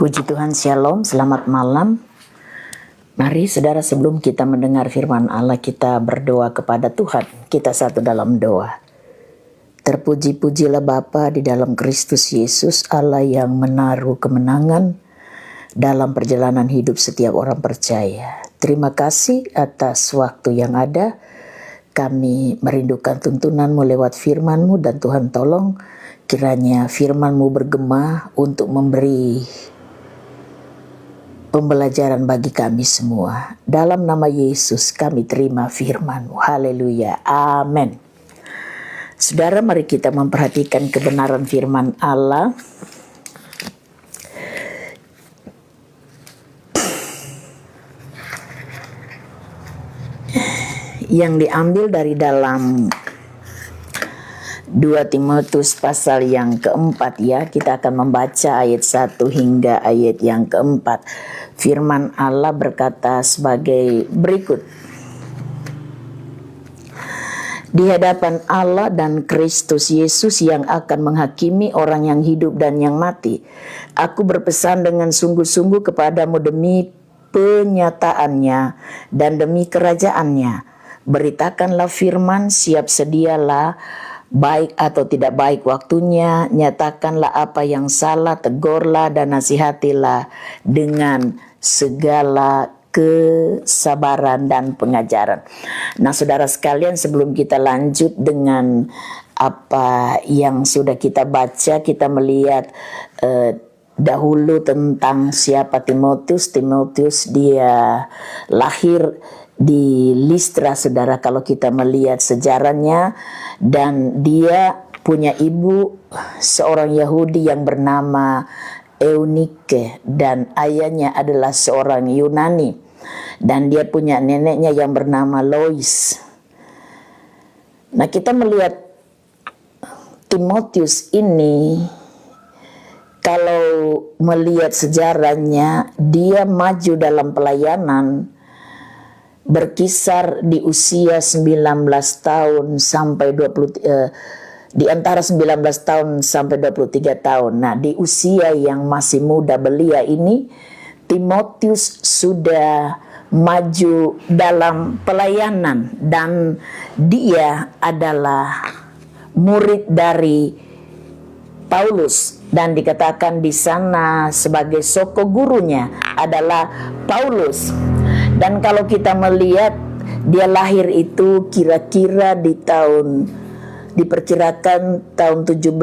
Puji Tuhan, Shalom, selamat malam. Mari saudara, sebelum kita mendengar firman Allah, kita berdoa kepada Tuhan. Kita satu dalam doa. Terpuji-pujilah Bapa di dalam Kristus Yesus, Allah yang menaruh kemenangan dalam perjalanan hidup setiap orang percaya. Terima kasih atas waktu yang ada. Kami merindukan tuntunan-Mu lewat firman-Mu, dan Tuhan tolong kiranya firman-Mu bergema untuk memberi pembelajaran bagi kami semua. Dalam nama Yesus kami terima firman-Mu. Haleluya. Amin. Saudara, mari kita memperhatikan kebenaran firman Allah. Yang diambil dari dalam 2 Timotius pasal yang keempat ya. Kita akan membaca ayat 1 hingga ayat yang keempat. Firman Allah berkata sebagai berikut. Di hadapan Allah dan Kristus Yesus yang akan menghakimi orang yang hidup dan yang mati, aku berpesan dengan sungguh-sungguh kepadamu demi penyataannya dan demi kerajaannya. Beritakanlah firman, siap sedialah, baik atau tidak baik waktunya, nyatakanlah apa yang salah, tegurlah dan nasihatilah dengan segala kesabaran dan pengajaran. Nah, saudara sekalian, sebelum kita lanjut dengan apa yang sudah kita baca, kita melihat dahulu tentang siapa Timotius. Timotius dia lahir di Listra, saudara, kalau kita melihat sejarahnya, dan dia punya ibu seorang Yahudi yang bernama Eunike, dan ayahnya adalah seorang Yunani, dan dia punya neneknya yang bernama Lois. Nah, kita melihat Timotius ini, kalau melihat sejarahnya, dia maju dalam pelayanan berkisar di usia 19 tahun sampai 20 di antara 19 tahun sampai 23 tahun. Nah, di usia yang masih muda belia ini, Timotius sudah maju dalam pelayanan, dan dia adalah murid dari Paulus, dan dikatakan di sana sebagai soko gurunya adalah Paulus. Dan kalau kita melihat, dia lahir itu kira-kira di tahun, diperkirakan tahun 17